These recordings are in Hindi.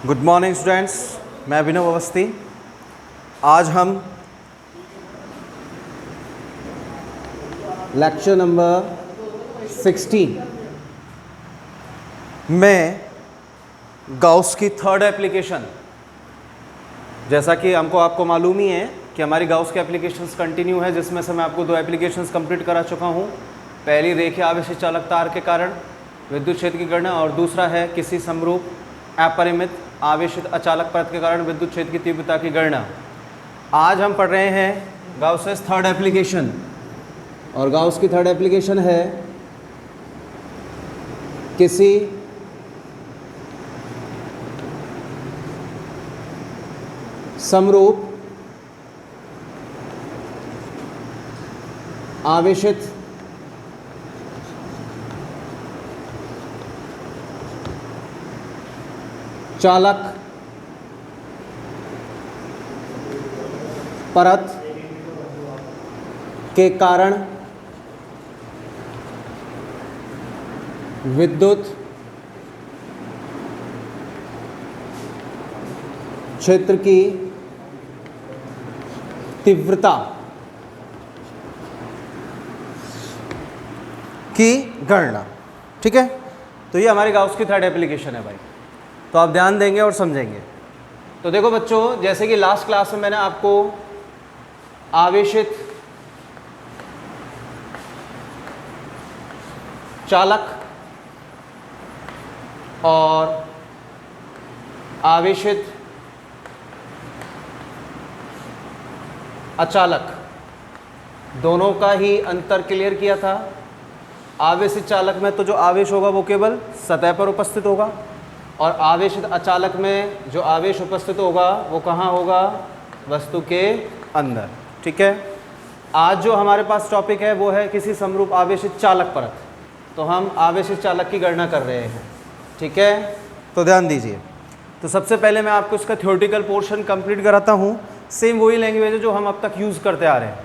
गुड मॉर्निंग स्टूडेंट्स, मैं अभिनव अवस्थी। आज हम लेक्चर नंबर 16 में गाउस की थर्ड एप्लीकेशन, जैसा कि आपको मालूम ही है कि हमारी गाउस के एप्लीकेशंस कंटिन्यू है, जिसमें से मैं आपको 2 एप्लीकेशंस कंप्लीट करा चुका हूँ। पहली रेखीय आवेशित चालक तार के कारण विद्युत क्षेत्र की गणना, और दूसरा है किसी समरूप अपरिमित आवेशित अचालक परत के कारण विद्युत क्षेत्र की तीव्रता की गणना। आज हम पढ़ रहे हैं गाउसेस थर्ड एप्लीकेशन, और गाउस की थर्ड एप्लीकेशन है किसी समरूप आवेशित चालक परत के कारण विद्युत क्षेत्र की तीव्रता की गणना। ठीक है, तो ये हमारी गाउस की थर्ड एप्लीकेशन है भाई, तो आप ध्यान देंगे और समझेंगे। तो देखो बच्चों, जैसे कि लास्ट क्लास में मैंने आपको आवेशित चालक और आवेशित अचालक दोनों का ही अंतर क्लियर किया था। आवेशित चालक में तो जो आवेश होगा वो केवल सतह पर उपस्थित होगा, और आवेशित अचालक में जो आवेश उपस्थित होगा वो कहाँ होगा? वस्तु के अंदर। ठीक है, आज जो हमारे पास टॉपिक है वो है किसी समरूप आवेशित चालक परत। तो हम आवेशित चालक की गणना कर रहे हैं। ठीक है, तो ध्यान दीजिए। तो सबसे पहले मैं आपको इसका थ्योरेटिकल पोर्शन कंप्लीट कराता हूँ। सेम वही लैंग्वेज है जो हम अब तक यूज़ करते आ रहे हैं।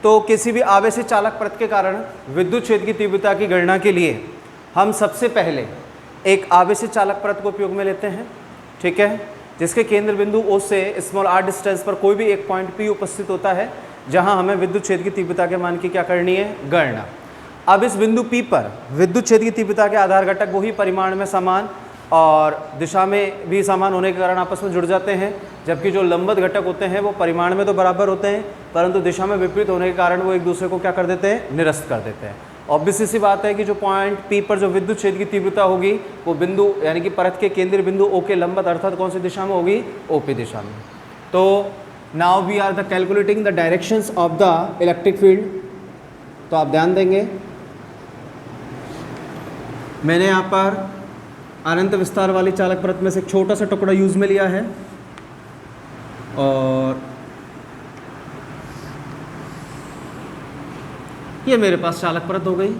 तो किसी भी आवेशित चालक परत के कारण विद्युत क्षेत्र की तीव्रता की गणना के लिए हम सबसे पहले एक आवेशित चालक परत को उपयोग में लेते हैं। ठीक है, जिसके केंद्र बिंदु O से स्मॉल r डिस्टेंस पर कोई भी एक पॉइंट P उपस्थित होता है, जहां हमें विद्युत क्षेत्र की तीव्रता के मान की क्या करनी है? गणना। अब इस बिंदु P पर विद्युत क्षेत्र की तीव्रता के आधार घटक वही परिमाण में समान और दिशा में भी समान होने के कारण आपस में जुड़ जाते हैं, जबकि जो लंबवत घटक होते हैं वो परिमाण में तो बराबर होते हैं, परंतु दिशा में विपरीत होने के कारण वो एक दूसरे को क्या कर देते हैं? निरस्त कर देते हैं। ऑब्वियस सी बात है कि जो पॉइंट P पर जो विद्युत क्षेत्र की तीव्रता होगी वो बिंदु यानी कि परत के केंद्रीय बिंदु O के लंबवत, अर्थात कौन सी दिशा में होगी? OP दिशा में। तो now we are the calculating the directions of the electric field. तो आप ध्यान देंगे, मैंने यहाँ पर अनंत विस्तार वाली चालक परत में से एक छोटा सा टुकड़ा यूज में लिया है, और ये मेरे पास चालक परत हो गई।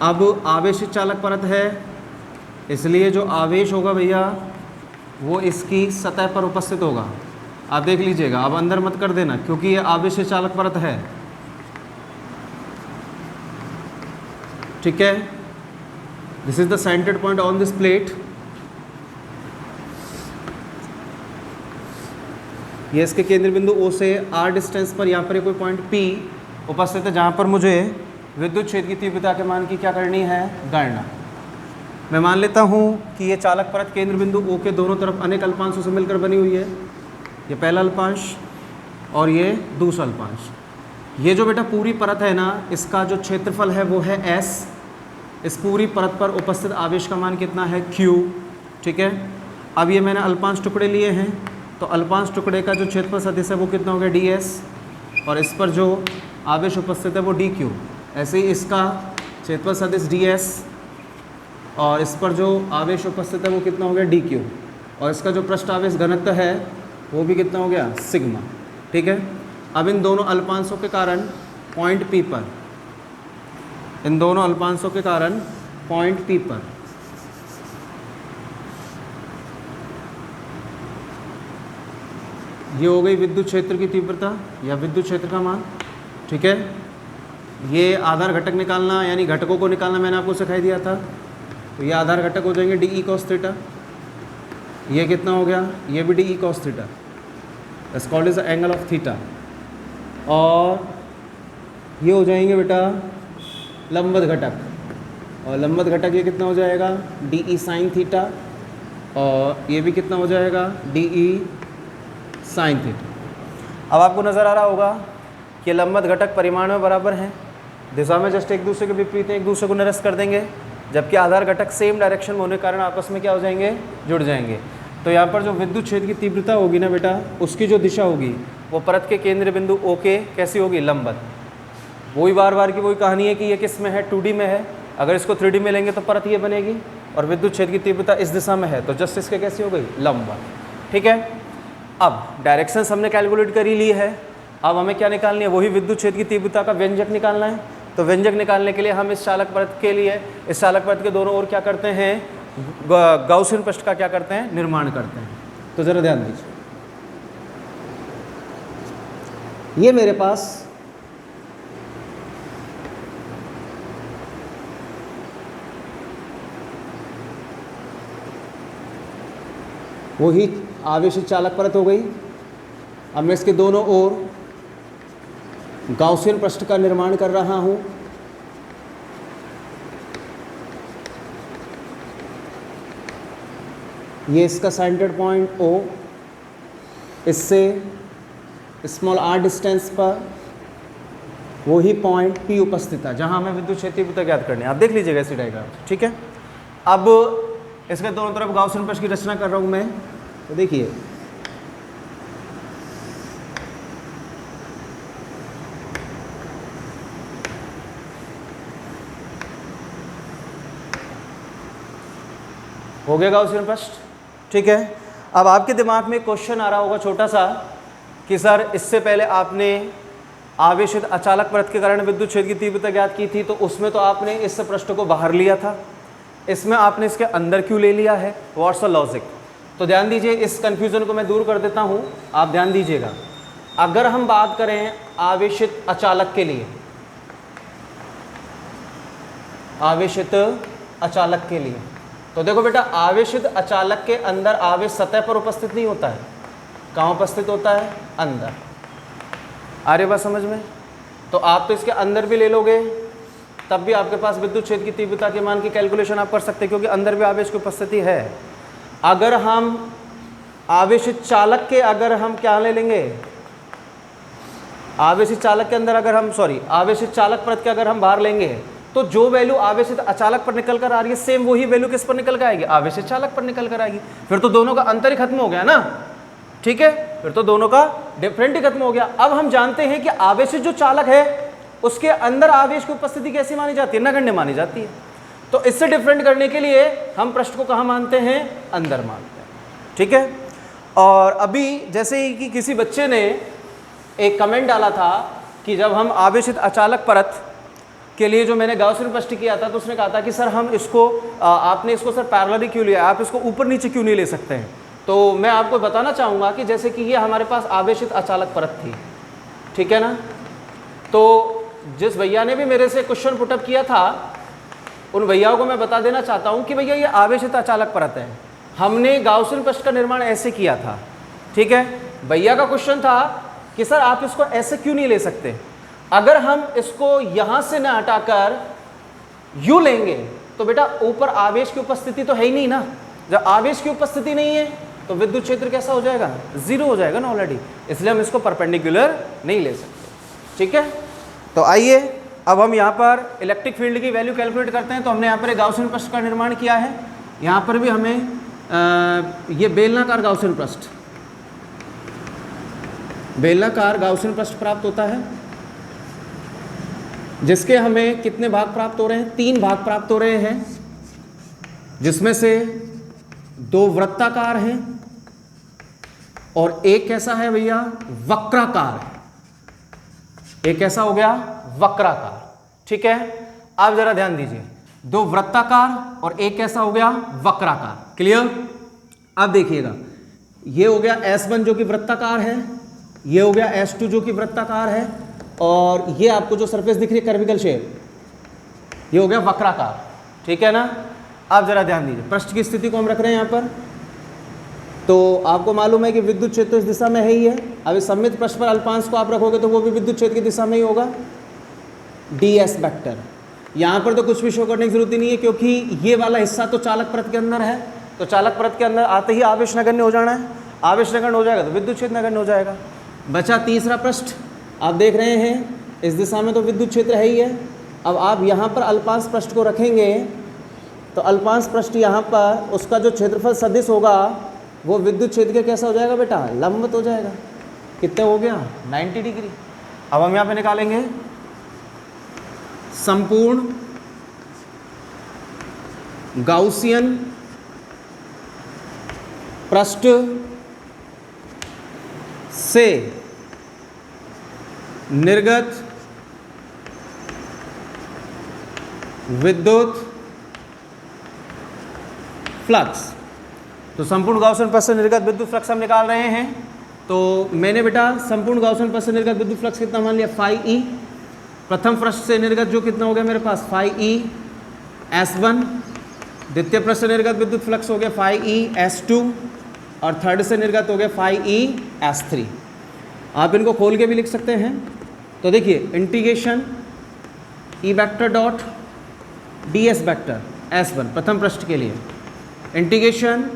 अब आवेशित चालक परत है, इसलिए जो आवेश होगा भैया वो इसकी सतह पर उपस्थित होगा। आप देख लीजिएगा, अब अंदर मत कर देना क्योंकि ये आवेशित चालक परत है। ठीक है, this is the centred point on this plate. ये इसके केंद्र बिंदु O से r डिस्टेंस पर यहाँ पर कोई पॉइंट P उपस्थित है, जहाँ पर मुझे विद्युत क्षेत्र की तीव्रता के मान की क्या करनी है? गणना। मैं मान लेता हूँ कि ये चालक परत केंद्र बिंदु O के दोनों तरफ अनेक अल्पांशों से मिलकर बनी हुई है। ये पहला अल्पांश और ये दूसरा अल्पांश। ये जो बेटा पूरी परत है ना, इसका जो क्षेत्रफल है वो है S। इस पूरी परत पर उपस्थित आवेश का मान कितना है? Q। ठीक है, अब ये मैंने अल्पांश टुकड़े लिए हैं, तो अल्पांश टुकड़े का जो क्षेत्रफल सदिश है वो कितना हो गया? ds, और इस पर जो आवेश उपस्थित है वो dq। ऐसे ही इसका क्षेत्रफल सदिश ds, और इस पर जो आवेश उपस्थित है वो कितना हो गया? dq, और इसका जो पृष्ठ आवेश घनत्व है वो भी कितना हो गया? सिग्मा। ठीक है, अब इन दोनों अल्पांशों के कारण पॉइंट P पर, इन दोनों अल्पांशों के कारण पॉइंट P पर ये हो गई विद्युत क्षेत्र की तीव्रता या विद्युत क्षेत्र का मान। ठीक है, ये आधार घटक निकालना यानी घटकों को निकालना मैंने आपको सिखाई दिया था। तो ये आधार घटक हो जाएंगे डी ई कॉस थीटा। ये कितना हो गया, ये भी D E cos theta, it's called is the angle of theta. और ये हो जाएंगे बेटा लंबवत घटक, और लंबवत घटक ये कितना हो जाएगा, डी ई साइन थीटा, और ये भी कितना हो जाएगा, डी ई साइन थीटा। अब आपको नज़र आ रहा होगा कि लंबवत घटक परिमाण में बराबर हैं, दिशा में जस्ट एक दूसरे के विपरीत हैं, एक दूसरे को निरस्त कर देंगे, जबकि आधार घटक सेम डायरेक्शन में होने के कारण आपस में क्या हो जाएंगे, जुड़ जाएंगे। तो यहाँ पर जो विद्युत क्षेत्र की तीव्रता होगी ना बेटा, उसकी जो दिशा होगी वो परत के केंद्र बिंदु ओ के कैसी होगी, लंबवत। वही बार बार की वही कहानी है कि ये किस में है, 2D में है, अगर इसको 3D में लेंगे तो परत ये बनेगी, और विद्युत क्षेत्र की तीव्रता इस दिशा में है तो जस्ट इसके कैसी हो गई, लंबवत। ठीक है, अब डायरेक्शंस हमने कैलकुलेट कर ही ली है, अब हमें क्या निकालनी है, वही विद्युत क्षेत्र की तीव्रता का व्यंजक निकालना है। तो व्यंजक निकालने के लिए हम इस चालक परत के लिए, इस चालक परत के दोनों ओर क्या करते हैं, गाउसियन पृष्ठ का क्या करते हैं, निर्माण करते हैं। तो ज़रा ध्यान दीजिए, ये मेरे पास वही आवेशित चालक परत हो गई। अब मैं इसके दोनों ओर गाउसियन पृष्ठ का निर्माण कर रहा हूं। ये इसका सेंटर पॉइंट O, इससे स्मॉल r डिस्टेंस पर वही पॉइंट P उपस्थित है जहां हमें विद्युत क्षेत्र की तीव्रता ज्ञात करनी है। आप देख लीजिएगा इसी डायग्राम, ठीक है। अब इसके दोनों तरफ गाउसियन पृष्ठ की रचना कर रहा हूं मैं, तो देखिए हो गया गाउसियन पृष्ठ, ठीक है। अब आपके दिमाग में क्वेश्चन आ रहा होगा छोटा सा कि सर इससे पहले आपने आवेशित अचालक परत के कारण विद्युत क्षेत्र की तीव्रता ज्ञात की थी, तो उसमें तो आपने इस पृष्ठ को बाहर लिया था, इसमें आपने इसके अंदर क्यों ले लिया है, व्हाट्स द लॉजिक। तो ध्यान दीजिए, इस कन्फ्यूज़न को मैं दूर कर देता हूँ, आप ध्यान दीजिएगा। अगर हम बात करें आवेशित अचालक के लिए, आवेशित अचालक के लिए, तो देखो बेटा आवेशित अचालक के अंदर आवेश सतह पर उपस्थित नहीं होता है, कहाँ उपस्थित होता है, अंदर। आ रही बात समझ में। तो आप तो इसके अंदर भी ले लोगे, तब भी आपके पास विद्युत क्षेत्र की तीव्रता के मान की कैलकुलेशन आप कर सकते हैं, क्योंकि अंदर भी आवेश की उपस्थिति है। अगर हम आवेशित चालक के, अगर हम क्या ले लेंगे, आवेशित चालक के अंदर अगर हम, सॉरी आवेशित चालक परत के अगर हम बाहर लेंगे, तो जो वैल्यू आवेशित अचालक पर निकल कर आ रही है, सेम वही वैल्यू किस पर निकल कर आएगी, आवेशित चालक पर निकल कर आएगी। फिर तो दोनों का अंतर ही खत्म हो गया ना, ठीक है, फिर तो दोनों का डिफरेंट ही खत्म हो गया। अब हम जानते हैं कि आवेशित जो चालक है उसके अंदर आवेश की उपस्थिति कैसी मानी जाती है, नगण्य मानी जाती है। तो इससे डिफरेंट करने के लिए हम पृष्ठ को कहाँ मानते हैं, अंदर मानते हैं, ठीक है। और अभी जैसे ही कि किसी बच्चे ने एक कमेंट डाला था कि जब हम आवेशित अचालक परत के लिए जो मैंने गाउसियन पृष्ठ किया था, तो उसने कहा था कि सर हम इसको आपने इसको सर पैरेलली क्यों लिया, आप इसको ऊपर नीचे क्यों नहीं ले सकते हैं। तो मैं आपको बताना चाहूँगा कि जैसे कि ये हमारे पास आवेशित अचालक परत थी, ठीक है ना। तो जिस भैया ने भी मेरे से क्वेश्चन पुटअप किया था, उन भैयाओं को मैं बता देना चाहता हूँ कि भैया ये आवेशित अचालक परत है, हमने गाउसियन पृष्ठ का निर्माण ऐसे किया था, ठीक है। भैया का क्वेश्चन था कि सर आप इसको ऐसे क्यों नहीं ले सकते, अगर हम इसको यहाँ से न हटाकर यूँ लेंगे तो बेटा ऊपर आवेश की उपस्थिति तो है ही नहीं ना। जब आवेश की उपस्थिति नहीं है तो विद्युत क्षेत्र कैसा हो जाएगा, जीरो हो जाएगा ना ऑलरेडी, इसलिए हम इसको परपेंडिकुलर नहीं ले सकते, ठीक है। तो आइए अब हम यहाँ पर इलेक्ट्रिक फील्ड की वैल्यू कैलकुलेट करते हैं। तो हमने यहाँ पर एक गाउसियन पृष्ठ का निर्माण किया है, यहाँ पर भी हमें ये बेलनाकार गाउसियन पृष्ठ, बेलनाकार गाउसियन पृष्ठ प्राप्त होता है, जिसके हमें कितने भाग प्राप्त हो रहे हैं, 3 भाग प्राप्त हो रहे हैं, जिसमें से 2 वृत्ताकार हैं और एक कैसा है भैया, वक्राकार है। एक कैसा हो गया, वक्राकार, ठीक है। आप जरा ध्यान दीजिए, 2 वृत्ताकार और एक कैसा हो गया, वक्राकार, क्लियर। अब देखिएगा, ये हो गया S1 जो कि वृत्ताकार है, ये हो गया S2 जो कि वृत्ताकार है, और ये आपको जो सरफेस दिख रही है कर्विकल शेप, ये हो गया वक्राकार, ठीक है ना। आप जरा ध्यान दीजिए, पृष्ठ की स्थिति को हम रख रहे हैं यहाँ पर, तो आपको मालूम है कि विद्युत क्षेत्र इस दिशा में है ही है। अब इस सममित पृष्ठ पर अल्पांश को आप रखोगे तो वो भी विद्युत क्षेत्र की दिशा में ही होगा, ds वेक्टर। यहाँ पर तो कुछ भी शो करने की जरूरत ही नहीं है, क्योंकि ये वाला हिस्सा तो चालक परत के अंदर है, तो चालक परत के अंदर आते ही आवेश नगण्य हो जाना है। आवेश नगण्य हो जाएगा तो विद्युत क्षेत्र नगण्य हो जाएगा। बचा तीसरा पृष्ठ, आप देख रहे हैं इस दिशा में तो विद्युत क्षेत्र है ही है। अब आप यहाँ पर अल्पांश पृष्ठ को रखेंगे तो अल्पांश पृष्ठ यहाँ पर उसका जो क्षेत्रफल सदिश होगा वो विद्युत क्षेत्र के कैसा हो जाएगा बेटा, लंबवत हो जाएगा। कितने हो गया, 90 डिग्री। अब हम यहाँ पे निकालेंगे संपूर्ण गाउसियन पृष्ठ से निर्गत विद्युत फ्लक्स। तो संपूर्ण गाउसियन पृष्ठ से निर्गत विद्युत फ्लक्स हम निकाल रहे हैं। तो मैंने बेटा संपूर्ण गाउसियन पृष्ठ से निर्गत विद्युत फ्लक्स कितना मान लिया, फाई ई। प्रथम पृष्ठ से निर्गत जो कितना हो गया मेरे पास, फाई ई S1। द्वितीय पृष्ठ से निर्गत विद्युत फ्लक्स हो गया फाई ई S2 और थर्ड से निर्गत हो गया फाई ई S3। आप इनको खोल के भी लिख सकते हैं। तो देखिए integration E vector dot ds vector S1 प्रथम पृष्ठ के लिए, integration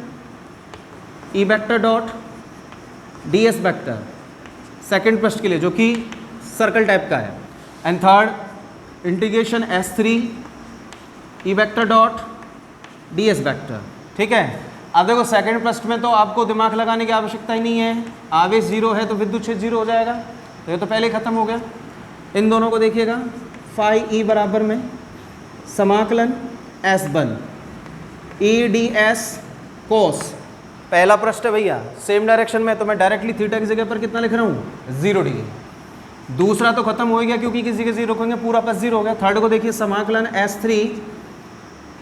E vector dot ds vector second पृष्ठ के लिए जो कि सर्कल टाइप का है, and third integration S3 E vector dot ds vector. ठीक है। अब देखो सेकंड पृष्ठ में तो आपको दिमाग लगाने की आवश्यकता ही नहीं है, आवेश जीरो है तो विद्युत क्षेत्र जीरो हो जाएगा, तो ये तो पहले ही खत्म हो गया। इन दोनों को देखिएगा, फाई ई बराबर में समाकलन S1 ई डी एस कोस, पहला पृष्ठ है भैया सेम डायरेक्शन में, तो मैं डायरेक्टली थीटा की जगह पर कितना लिख रहा हूँ, 0 डिग्री। दूसरा तो खत्म हो गया क्योंकि किसी के जीरो होंगे, पूरा प्लस 0 हो गया। थर्ड को देखिए समाकलन S3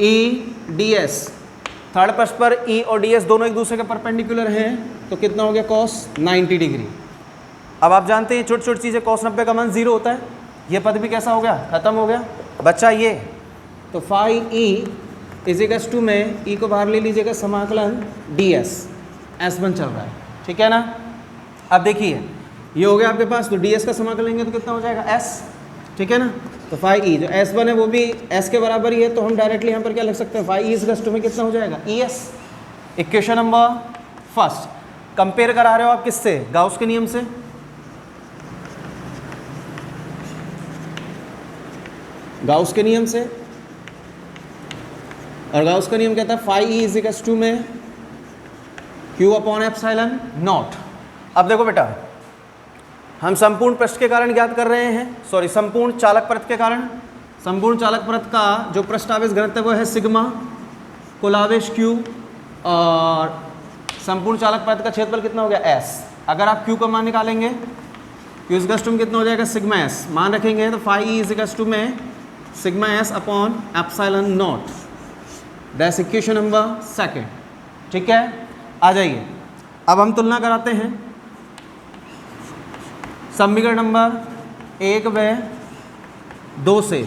E D S, third पृष्ठ पर ई और डी एस दोनों एक दूसरे के परपेंडिकुलर हैं, तो कितना हो गया कॉस 90 डिग्री। अब आप जानते हैं छोटी छोटी चीज़ें, कॉस 90 का मान 0 होता है। ये पद भी कैसा हो गया, खत्म हो गया। बच्चा ये तो फाई ई इजिकस टू में ई को बाहर ले लीजिएगा, समाकलन डी एस S1 चल रहा है, ठीक है ना। अब देखिए ये हो गया आपके पास, तो डी एस का समाकलन लेंगे तो कितना हो जाएगा S, ठीक है ना। तो फाई ई जो S1 है वो भी S के बराबर ही है, तो हम डायरेक्टली यहाँ पर क्या लिख सकते हैं, फाई ई इजिकस टू में कितना हो जाएगा ES। Equation number first compare करा रहे हो आप किससे, गाउस के नियम से। गाउस के नियम से, और गाउस का नियम कहता है फाई ई इजिकस टू में Q अपॉन एप्सिलॉन नॉट। अब देखो बेटा हम संपूर्ण पृष्ठ के कारण ज्ञात कर रहे हैं, सॉरी संपूर्ण चालक परत के कारण। संपूर्ण चालक परत का जो पृष्ठ आवेश घनत्व वो है सिग्मा, कुल आवेश Q, और संपूर्ण चालक परत का क्षेत्रफल कितना हो गया S। अगर आप Q का मान निकालेंगे, Q इजिकस टू में कितना हो जाएगा सिग्मा S, मान रखेंगे तो फाई ई इजिकस टू में sigma S upon epsilon not, that's equation number second, ठीक है। आ जाइए अब हम तुलना कराते हैं समीकरण नंबर 1 व 2 से।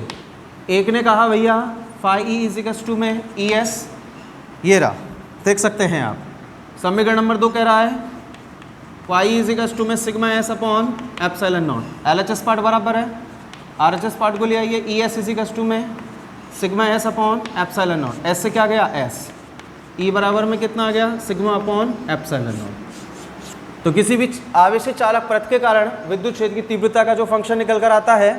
एक ने कहा भैया फाई ई इजिकस टू में ES, ये रहा देख सकते हैं आप। समीकरण नंबर 2 कह रहा है फाई ई इजिकस टू में sigma S upon epsilon not. LHS part बराबर है, RHS पार्ट को ले आइए, ES इजिकस टू में sigma S upon epsilon not. S से क्या गया S, E बराबर में कितना आ गया सिग्मा अपॉन एप्सिलॉन नॉट। तो किसी भी आवेशित चालक परत के कारण विद्युत क्षेत्र की तीव्रता का जो फंक्शन निकल कर आता है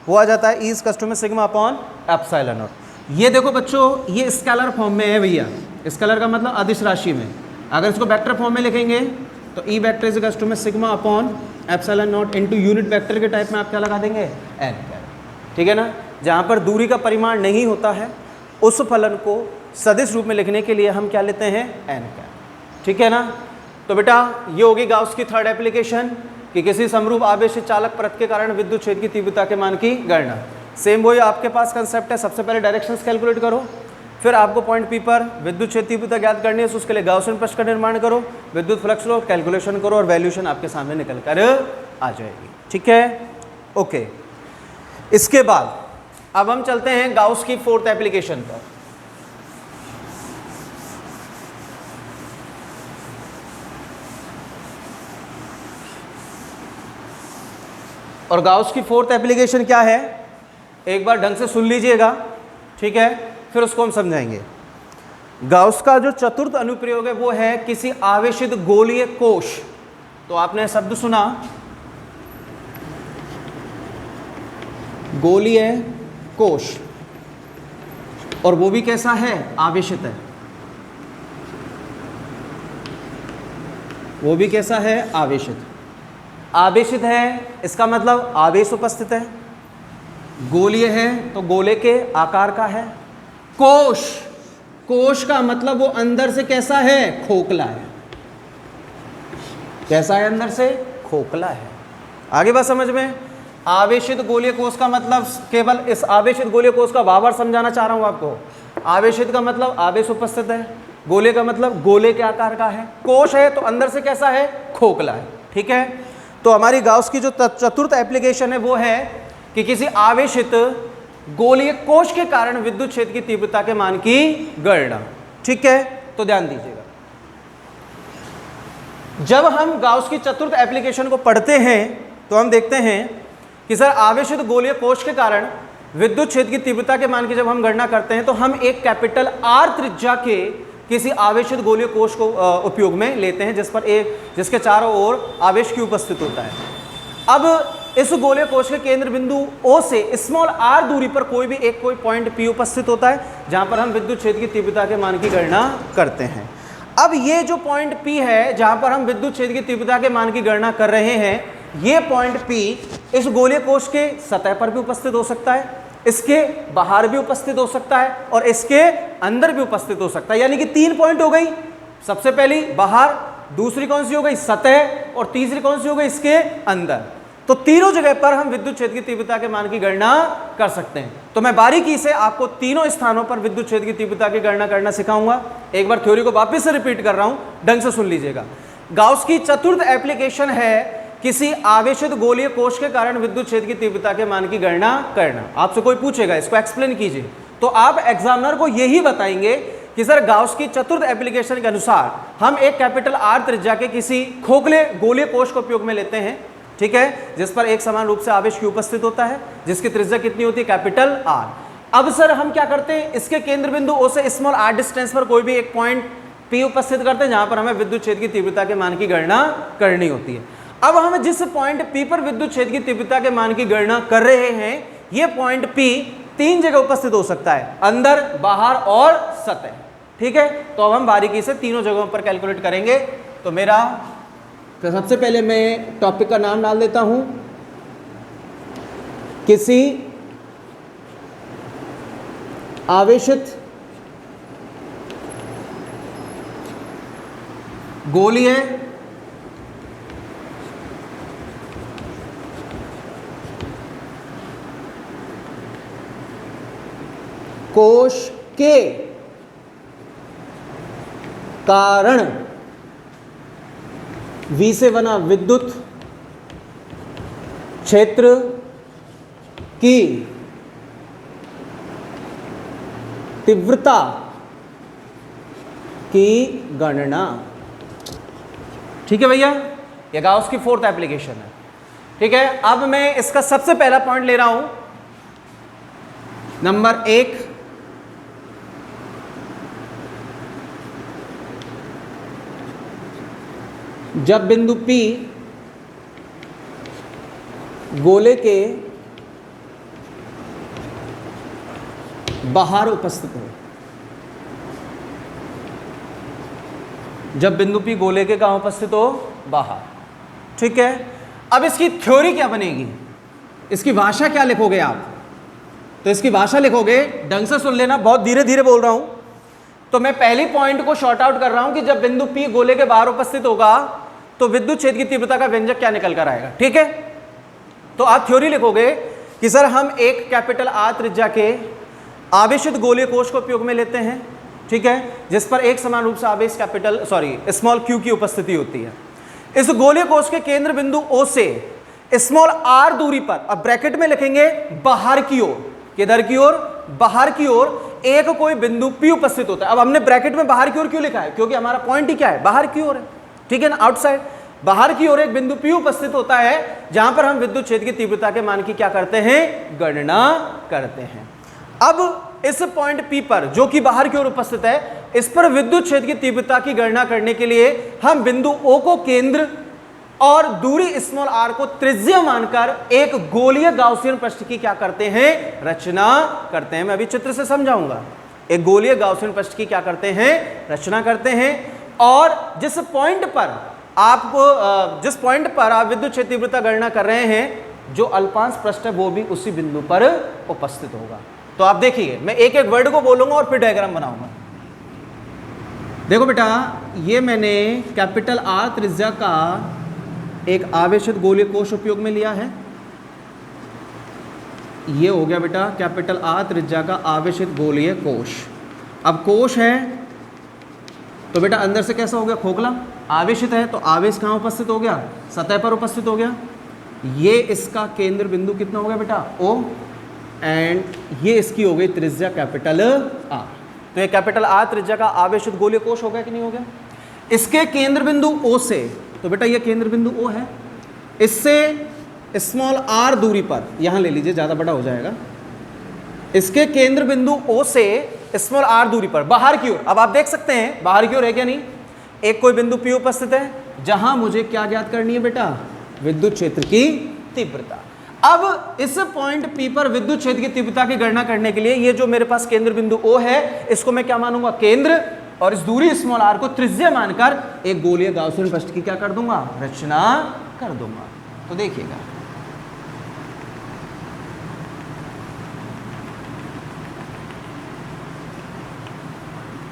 वो आ जाता है ई इजिकस टू में सिग्मा अपॉन एप्सिलॉन नॉट। ये देखो बच्चों ये स्केलर फॉर्म में है भैया, स्केलर का मतलब अदिश राशि में। अगर इसको वेक्टर फॉर्म में लिखेंगे तो ई वेक्टर इजिकस टू में sigma upon epsilon not into unit vector के टाइप में आप क्या लगा देंगे n, ठीक है ना। जहाँ पर दूरी का परिमाण नहीं होता है उस फलन को सदिश रूप में लिखने के लिए हम क्या लेते हैं n, ठीक है ना। तो बेटा ये होगी गाउस की थर्ड एप्लीकेशन कि किसी समरूप आवेशित चालक परत के कारण विद्युत क्षेत्र की तीव्रता के मान की गणना। सेम वही आपके पास कंसेप्ट है, सबसे पहले डायरेक्शंस कैलकुलेट करो, फिर आपको पॉइंट पी पर विद्युत क्षेत्र तीव्रता ज्ञात करनी है, उसके लिए गाउसियन पृष्ठ का निर्माण करो, विद्युत फ्लक्स लो, कैलकुलेशन करो और वैल्यूशन आपके सामने निकल कर आ जाएगी, ठीक है। ओके, इसके बाद अब हम चलते हैं गाउस की फोर्थ एप्लीकेशन पर। और गाउस की फोर्थ एप्लीकेशन क्या है, एक बार ढंग से सुन लीजिएगा, ठीक है, फिर उसको हम समझाएंगे। गाउस का जो चतुर्थ अनुप्रयोग है वो है किसी आवेशित गोलीय कोश। तो आपने शब्द सुना गोलीय कोश, और वो भी कैसा है, आवेशित है। वो भी कैसा है, आवेशित। आवेशित है इसका मतलब आवेश उपस्थित है, गोलीय है तो गोले के आकार का है, कोश, कोश का मतलब वो अंदर से कैसा है, खोखला है। कैसा है, अंदर से खोखला है। आगे बात समझ में। आवेशित गोलीय कोश का मतलब, केवल इस आवेशित गोलीय कोश का भावार समझाना चाह रहा हूं आपको। आवेशित का मतलब आवेश उपस्थित है, गोले का मतलब गोले के आकार का है, कोश है तो अंदर से कैसा है, खोखला है, ठीक है। तो हमारी गाउस की जो चतुर्थ एप्लीकेशन है वो है कि किसी आवेशित गोलीय कोश के कारण विद्युत क्षेत्र की तीव्रता के मान की गणना, ठीक है। तो ध्यान दीजिएगा, जब हम गाउस की चतुर्थ एप्लीकेशन को पढ़ते हैं तो हम देखते हैं कि सर आवेशित गोलीय कोश के कारण विद्युत क्षेत्र की तीव्रता के मान की जब हम गणना करते हैं तो हम एक कैपिटल आर त्रिज्या के किसी आवेशित गोलीय कोश को उपयोग में लेते हैं, जिसके चारों ओर आवेश की उपस्थित होता है। अब इस गोलीय कोश के केंद्र बिंदु O से स्मॉल r दूरी पर कोई पॉइंट P उपस्थित होता है, जहां पर हम विद्युत क्षेत्र की तीव्रता के मान की गणना करते हैं। अब ये जो पॉइंट P है जहां पर हम विद्युत क्षेत्र की तीव्रता के मान की गणना कर रहे हैं, ये पॉइंट P इस गोलीय कोश के सतह पर भी उपस्थित हो सकता है, इसके बाहर भी उपस्थित हो सकता है और इसके अंदर भी उपस्थित हो सकता है। यानी कि 3 पॉइंट हो गई, सबसे पहली बाहर, दूसरी कौन सी हो गई, सतह, और तीसरी कौन सी हो गई, इसके अंदर। तो तीनों जगह पर हम विद्युत क्षेत्र की तीव्रता के मान की गणना कर सकते हैं। तो मैं बारीकी से आपको तीनों स्थानों पर विद्युत क्षेत्र की तीव्रता की गणना करना सिखाऊंगा। एक बार थ्योरी को वापस से रिपीट कर रहा हूं, ढंग से सुन लीजिएगा। गाउस की चतुर्थ एप्लीकेशन है किसी आवेशित गोलीय कोश के कारण विद्युत क्षेत्र की तीव्रता के मान की गणना करना। आपसे कोई पूछेगा इसको एक्सप्लेन कीजिए, तो आप एग्जामिनर को यही बताएंगे कि सर गाउस की चतुर्थ एप्लीकेशन के अनुसार हम एक कैपिटल आर त्रिज्या के किसी खोखले गोलीय कोश को उपयोग में लेते हैं, ठीक है, जिस पर एक समान रूप से आवेश क्यू उपस्थित होता है, जिसकी त्रिज्या कितनी होती है, कैपिटल आर। अब सर हम क्या करते हैं, इसके केंद्र बिंदु O से स्मॉल r डिस्टेंस पर कोई भी एक पॉइंट P उपस्थित करते हैं, जहां पर हमें विद्युत क्षेत्र की तीव्रता के मान की गणना करनी होती है। अब हम जिस पॉइंट P पर विद्युत क्षेत्र की तीव्रता के मान की गणना कर रहे हैं, यह पॉइंट P 3 जगह उपस्थित हो सकता है, अंदर, बाहर और सतह, ठीक है। तो अब हम बारीकी से तीनों जगहों पर कैलकुलेट करेंगे। तो मेरा सबसे पहले मैं टॉपिक का नाम डाल देता हूं, किसी आवेशित गोलीय कोश के कारण V से बना विद्युत क्षेत्र की तीव्रता की गणना, ठीक है भैया। ये गाउस की फोर्थ एप्लीकेशन है, ठीक है। अब मैं इसका सबसे पहला पॉइंट ले रहा हूं, नंबर 1, जब बिंदु P गोले के बाहर उपस्थित हो, जब बिंदु P गोले के कहां उपस्थित हो, बाहर, ठीक है। अब इसकी थ्योरी क्या बनेगी, इसकी भाषा क्या लिखोगे आप, तो इसकी भाषा लिखोगे, ढंग से सुन लेना, बहुत धीरे धीरे बोल रहा हूं। तो मैं पहली पॉइंट को शॉर्ट आउट कर रहा हूं कि जब बिंदु P गोले के बाहर उपस्थित होगा तो विद्युत क्षेत्र की तीव्रता का व्यंजक क्या निकल कर आएगा, ठीक है। तो आप थ्योरी लिखोगे कि सर हम एक कैपिटल आर त्रिज्या के आवेशित गोलीय कोश को उपयोग में लेते हैं, ठीक है, जिस पर एक समान रूप से आवेश स्मॉल q की उपस्थिति होती है। इस गोलीय कोश के केंद्र बिंदु O से स्मॉल r दूरी पर, अब ब्रैकेट में लिखेंगे बाहर की ओर, किधर की ओर, बाहर की ओर एक कोई बिंदु P उपस्थित होता है। अब हमने ब्रैकेट में बाहर की ओर क्यों लिखा है, क्योंकि हमारा पॉइंट ही क्या है, बाहर की ओर है, ठीक है ना, आउटसाइड। बाहर की ओर एक बिंदु P उपस्थित होता है जहां पर हम विद्युत क्षेत्र की तीव्रता के मान की क्या करते हैं, गणना करते हैं। अब इस पॉइंट P पर जो कि बाहर की ओर उपस्थित है, इस पर विद्युत क्षेत्र की तीव्रता की गणना करने के लिए हम बिंदु O को केंद्र और दूरी स्मॉल r को त्रिज्या मानकर एक गोलीय गाउसियन पृष्ठ की क्या करते हैं, रचना करते हैं। मैं अभी चित्र से समझाऊंगा। एक गोलीय गाउसियन पृष्ठ की क्या करते हैं, रचना करते हैं। और जिस पॉइंट पर आप विद्युत क्षेत्र तीव्रता गणना कर रहे हैं, जो अल्पांश पृष्ठ है वो भी उसी बिंदु पर उपस्थित होगा। तो आप देखिए, मैं एक एक वर्ड को बोलूंगा और फिर डायग्राम बनाऊंगा। देखो बेटा, ये मैंने कैपिटल R त्रिज्या का एक आवेशित गोलीय कोश उपयोग में लिया है। ये हो गया बेटा कैपिटल R त्रिज्या का आवेशित गोलीय कोश। अब कोश है तो बेटा अंदर से कैसा हो गया, खोखला। आवेशित है तो आवेश कहाँ उपस्थित हो गया, सतह पर उपस्थित हो गया। ये इसका केंद्र बिंदु कितना हो गया बेटा, O, एंड ये इसकी हो गई त्रिज्या कैपिटल R। तो ये कैपिटल R त्रिज्या का आवेशित गोलीय कोश हो गया कि नहीं हो गया। इसके केंद्र बिंदु O से, तो बेटा ये केंद्र बिंदु O है, इससे स्मॉल r दूरी पर, यहां ले लीजिए ज़्यादा बड़ा हो जाएगा, इसके केंद्र बिंदु O से स्मॉल r दूरी पर बाहर की ओर, अब आप देख सकते हैं बाहर की ओर है क्या नहीं, एक कोई बिंदु P उपस्थित है जहां मुझे क्या ज्ञात करनी है बेटा, विद्युत क्षेत्र की तीव्रता। अब इस पॉइंट P पर विद्युत क्षेत्र की तीव्रता की गणना करने के लिए ये जो मेरे पास केंद्र बिंदु O है, इसको मैं क्या मानूंगा, केंद्र, और इस दूरी स्मॉल r को त्रिज्या मानकर एक गोलीय गाउसियन पृष्ठ की क्या कर दूंगा, रचना कर दूंगा। तो देखिएगा,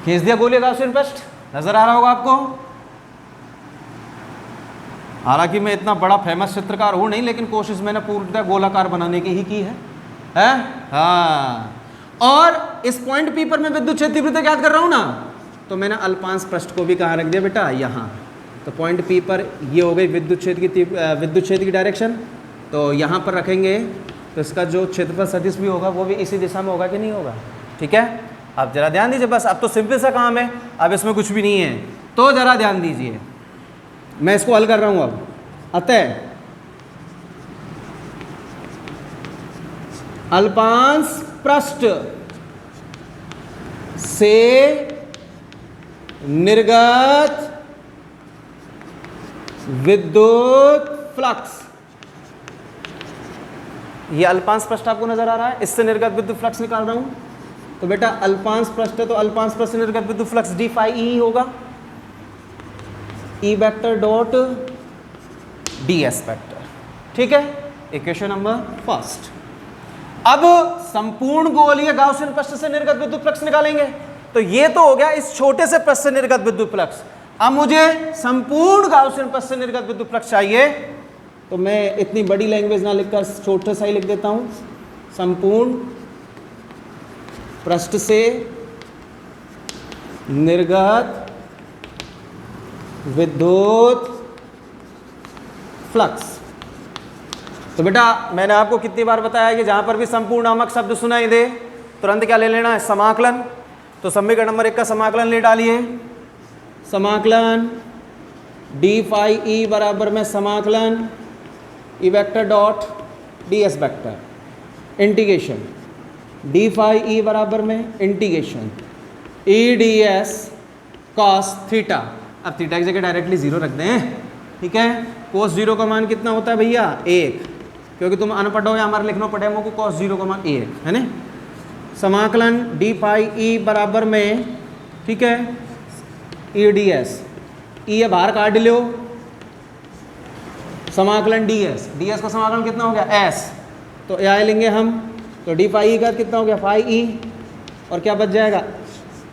खींच दिया गोलीय गाउसियन पृष्ठ, नजर आ रहा होगा आपको। हालांकि मैं इतना बड़ा फेमस चित्रकार हूं नहीं, लेकिन कोशिश मैंने पूर्णतः गोलाकार बनाने की ही की है, हाँ। और इस पॉइंट P पर मैं विद्युत क्षेत्र तीव्रता ज्ञात कर रहा हूं ना, तो मैंने अल्पांश पृष्ठ को भी कहाँ रख दिया बेटा, यहाँ। तो पॉइंट P पर ये हो गई विद्युत क्षेत्र की डायरेक्शन, तो यहाँ पर रखेंगे तो इसका जो क्षेत्रफल सदिश भी होगा वो भी इसी दिशा में होगा कि नहीं होगा, ठीक है। अब जरा ध्यान दीजिए, बस अब तो सिंपल सा काम है, अब इसमें कुछ भी नहीं है, तो जरा ध्यान दीजिए, मैं इसको हल कर रहा हूँ अब। अतः अल्पांश पृष्ठ से निर्गत विद्युत फ्लक्स, ये अल्पांश पृष्ठ आपको नजर आ रहा है, इससे निर्गत विद्युत फ्लक्स निकाल रहा हूं। तो बेटा अल्पांश पृष्ठ है तो अल्पांश पृष्ठ से निर्गत विद्युत फ्लक्स d phi e होगा, E vector dot ds vector, ठीक है। Equation number first. अब संपूर्ण गोलीय गाउसियन पृष्ठ से निर्गत विद्युत फ्लक्स निकालेंगे। तो ये तो हो गया इस छोटे से पृष्ठ से निर्गत विद्युत फ्लक्स। अब मुझे संपूर्ण गाउसियन पृष्ठ से निर्गत विद्युत फ्लक्स चाहिए, तो मैं इतनी बड़ी लैंग्वेज ना लिखकर छोटा सा ही लिख देता हूं, संपूर्ण पृष्ठ से निर्गत विद्युत फ्लक्स। तो बेटा मैंने आपको कितनी बार बताया कि जहां पर भी संपूर्ण नामक शब्द सुनाई दे तुरंत क्या ले लेना है, समाकलन। तो समीकरण नंबर 1 का समाकलन ले डालिए, समाकलन d phi e बराबर में समाकलन E vector dot ds vector, integration d phi e बराबर में integration e ds cos theta. अब थीटा की जगह डायरेक्टली 0 रख दें, ठीक है। cos 0 का मान कितना होता है भैया, 1, क्योंकि तुम अनपढ़ हो या हमारे लिखना पड़े हमको cos 0 का मान 1 है ना। समाकलन d phi e बराबर में, ठीक है, e ds, e है बाहर काट लो, समाकलन ds, ds का समाकलन कितना हो गया s, तो यहाँ लेंगे हम, तो d phi e का कितना हो गया phi e, और क्या बच जाएगा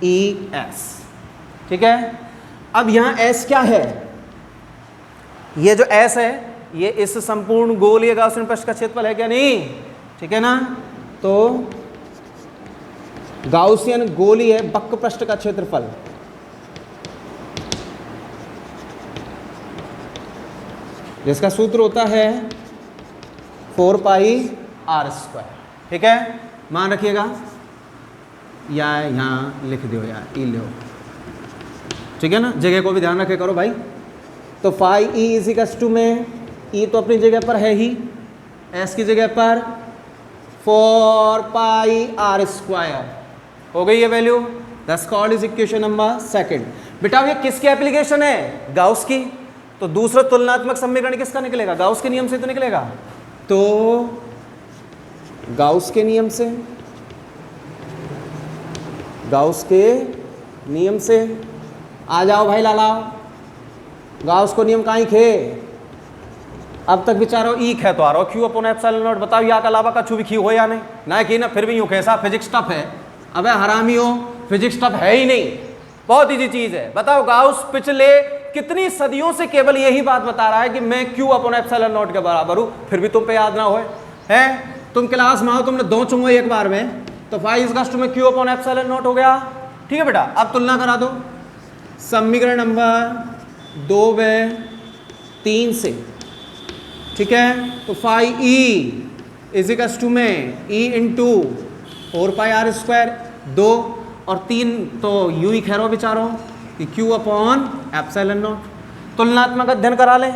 e s, ठीक है। अब यहाँ s क्या है, ये जो s है ये इस संपूर्ण गोलीय गाउसियन पृष्ठ का क्षेत्रफल है क्या नहीं, ठीक है ना। तो गाउसियन गोलीय वक्र पृष्ठ का क्षेत्रफल, जिसका सूत्र होता है 4 पाई r स्क्वायर, ठीक है। मान रखिएगा, या यहाँ लिख दो, या ई लो, ठीक है ना, जगह को भी ध्यान रखे करो भाई, तो फाई ई इजिकल्स टू में ई तो अपनी जगह पर है ही, एस की जगह पर 4 पाई आर स्क्वायर हो गई ये value. That's called is equation number second. बेटा ये किसकी एप्लीकेशन है? गाउस की। तो दूसरा तुलनात्मक समीकरण किसका निकलेगा? गाउस के नियम से तो निकलेगा। तो गाउस के नियम से, गाउस के नियम से आ जाओ भाई लालाओ। गाउस को नियम कहीं खे? अब तक बेचारो ई खे तो आ रहा क्यू अपॉन एप्सिलॉन नॉट। बताओ या के अलावा कछु भी क्यू हो या नहीं? ना कि ना फिर भी यूं कैसा फिजिक्स टफ है। अबे हरामी हो, फिजिक्स टफ है ही नहीं, बहुत इजी चीज है। बताओ गाउस पिछले कितनी सदियों से केवल यही बात बता रहा है कि मैं क्यू अपॉन एप्सिलॉन नॉट के बराबर हूं, फिर भी तुम पे याद ना होए हैं। तुम क्लास में आओ, तुमने दो चुंगे एक बार में, तो फाई इज में क्यू अपॉन एप्सिलॉन नॉट हो गया। ठीक है बेटा, अब तुलना करा दो समीकरण नंबर 2 व 3 से। ठीक है, तो फाई ई इजिकल्स टू में e into 4 pi r square 2 और 3 तो यू ही खैरो बेचारो कि क्यू अपॉन एप्सिलॉन नॉट। तुलनात्मक अध्ययन करा लें,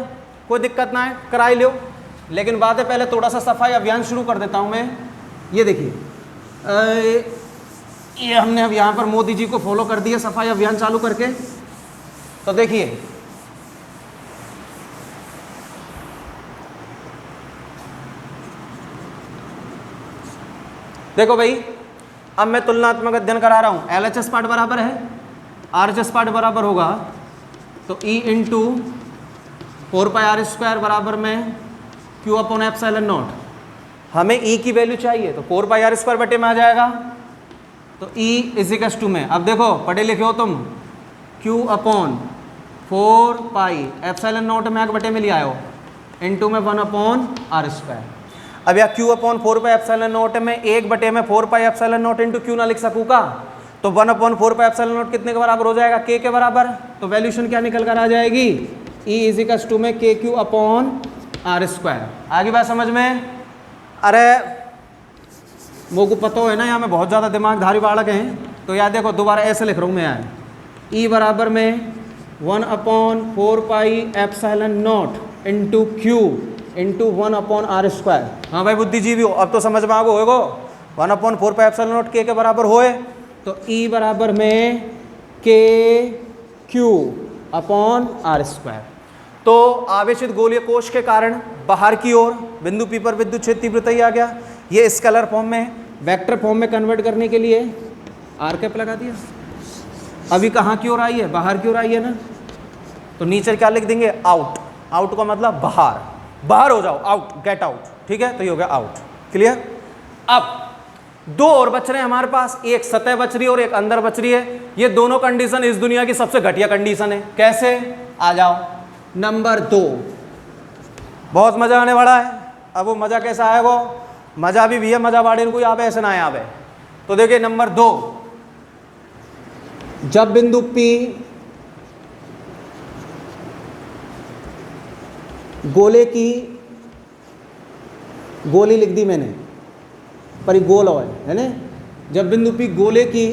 कोई दिक्कत ना है, करा ही लो। लेकिन बात है पहले थोड़ा सा सफाई अभियान शुरू कर देता हूं मैं। ये देखिए ये हमने अब यहाँ पर मोदी जी को फॉलो कर दिया सफाई अभियान चालू करके। तो देखिए देखो भाई, अब मैं तुलनात्मक अध्ययन करा रहा हूं। LHS पार्ट बराबर है, RHS पार्ट बराबर होगा, तो E into 4 pi r square बराबर में क्यू अपॉन एप्सिलॉन नॉट। हमें E की वैल्यू चाहिए तो 4 पाई आर स्क्वायर बटे में आ जाएगा। तो E इजिकल्स टू में, अब देखो पढ़े लिखे हो तुम, Q upon 4 pi epsilon not में आगे बटे में ले आयो, इंटू में 1 अपॉन आर स्क्वायर। अब या Q upon 4 pi epsilon not में 1 बटे में 4 pi epsilon naught into Q ना लिख सकूँ का? तो 1 अपॉन 4 पाई एप्सिलॉन नॉट कितने के बराबर हो जाएगा? K के बराबर। तो वैल्यूशन क्या निकल कर आ जाएगी? E इजिकल्स टू में KQ अपॉन आर स्क्वायर। आगे बात समझ में? अरे वो को पता है ना, यहाँ में बहुत ज़्यादा दिमागधारी बालक हैं, तो याद देखो दोबारा ऐसे लिख रहा हूँ मैं यार। E बराबर में 1 upon 4 pi epsilon naught into q into 1 upon r square. हाँ भाई बुद्धिजीवी हो, अब तो समझ में आगो होएगो। 1 अपॉन 4 पाई एप्सिलॉन नॉट के बराबर होए, तो E बराबर में के क्यू अपॉन आर स्क्वायर। तो आवेशित गोलीय कोश के कारण बाहर की ओर बिंदु P पर विद्युत क्षेत्र तीव्रता ही आ गया। ये स्केलर फॉर्म में, वेक्टर फॉर्म में कन्वर्ट करने के लिए आर कैप लगा दिया। अभी कहाँ की ओर आई है? बाहर की ओर आई है ना, तो नीचे क्या लिख देंगे? आउट। आउट का मतलब बाहर, बाहर हो जाओ, आउट, गेट आउट। ठीक है, तो ये हो गया आउट। क्लियर? अब 2 और बच रहे हैं हमारे पास, एक सतह बच रही है और एक अंदर बच रही है। ये दोनों कंडीशन इस दुनिया की सबसे घटिया कंडीशन है। कैसे? आ जाओ। नंबर 2, बहुत मजा आने वाला है। अब वो मजा कैसा आएगा? मजा भी है, मजा बाड़े कोई आवे ऐसे ना आवे। तो देखिए नंबर 2, जब बिंदु P गोले की, गोली लिख दी मैंने पर गोल है ना, जब बिंदु P गोले की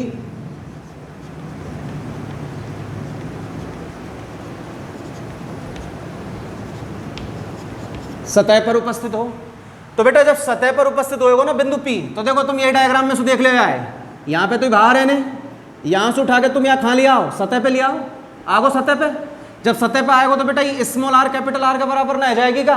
सतह पर उपस्थित हो, तो बेटा जब सतह पर उपस्थित होएगा ना बिंदु P, तो देखो तुम ये डायग्राम में से देख ले आए, यहाँ पे तो बाहर है ने, यहाँ से उठा के तुम यहाँ खा लिया आओ, सतह पे लिया आओ, आगो सतह पे। जब सतह पे आएगा तो बेटा ये स्मॉल आर कैपिटल आर के बराबर ना हो जाएगी का?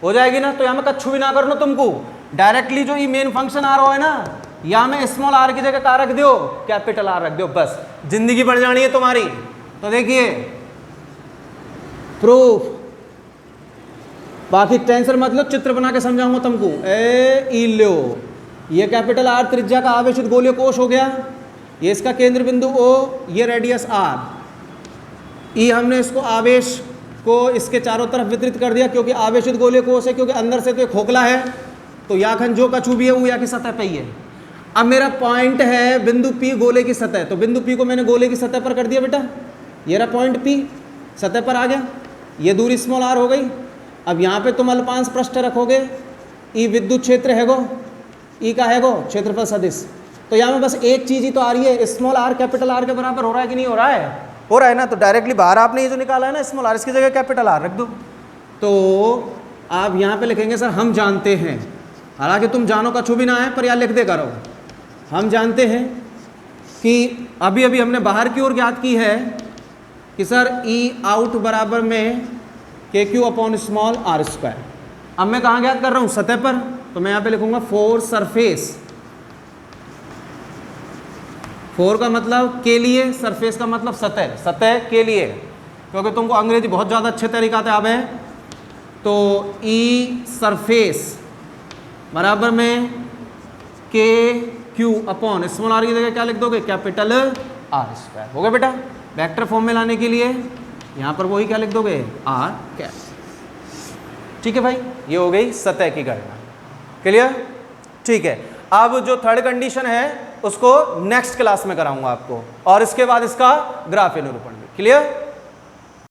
हो जाएगी ना। तो यहाँ में कच्छू भी ना करो ना तुमको, डायरेक्टली जो ये मेन फंक्शन आ रहा है ना, यहाँ में स्मॉल आर की जगह क्या रख दो? कैपिटल आर रख दो, बस जिंदगी बढ़ जानी है तुम्हारी। तो देखिए प्रूफ, बाकी टेंशन मत लो, चित्र बना के समझाऊंगा तुमको। ए लो, ये कैपिटल आर त्रिज्या का आवेशित गोलीय कोश हो गया, ये इसका केंद्र बिंदु O, ये रेडियस R। ई हमने इसको आवेश को इसके चारों तरफ वितरित कर दिया, क्योंकि आवेशित गोलीय कोश है, क्योंकि अंदर से तो एक खोखला है, तो याखन जो कछु भी है वो या की सतह पे ही है। अब मेरा पॉइंट है बिंदु P गोले की सतह, तो बिंदु P को मैंने गोले की सतह पर कर दिया बेटा, ये रहा पॉइंट P सतह पर आ गया, ये दूरी स्मॉल r हो गई। अब यहाँ पे तुम अल्पांश पृष्ठ रखोगे, ई विद्युत क्षेत्र है गो, ई का है गो क्षेत्रफल सदिश, तो यहाँ में बस एक चीज़ ही तो आ रही है, स्मॉल r कैपिटल R के बराबर हो रहा है कि नहीं हो रहा है? हो रहा है ना, तो डायरेक्टली बाहर आपने ये जो निकाला है ना स्मॉल आर, इसकी जगह कैपिटल आर रख दो। तो आप यहाँ पे लिखेंगे सर हम जानते हैं, हालांकि तुम जानो का छू भी ना है पर यहाँ लिख दे करो, हम जानते हैं कि अभी अभी हमने बाहर की ओर ज्ञात की है कि सर ई आउट बराबर में के q upon small r square. अब मैं कहाँ ज्ञात कर रहा हूँ, सतह पर, तो मैं यहाँ पे लिखूंगा फॉर सरफेस। फॉर का मतलब के लिए, सरफेस का मतलब सतह, सतह के लिए, क्योंकि तुमको अंग्रेजी बहुत ज़्यादा अच्छे तरीका से आवे है। तो ई सरफेस बराबर में के क्यू अपॉन स्मॉल आर की जगह क्या लिख दोगे, कैपिटल आर स्क्वायर। हो गया बेटा। वेक्टर फॉर्म में लाने के लिए यहाँ पर वही क्या लिख दोगे, आर कैप। ठीक है भाई, ये हो गई सतह की गणना। क्लियर? ठीक है। अब जो थर्ड कंडीशन है उसको नेक्स्ट क्लास में कराऊंगा आपको, और इसके बाद इसका ग्राफ निरूपण भी। क्लियर?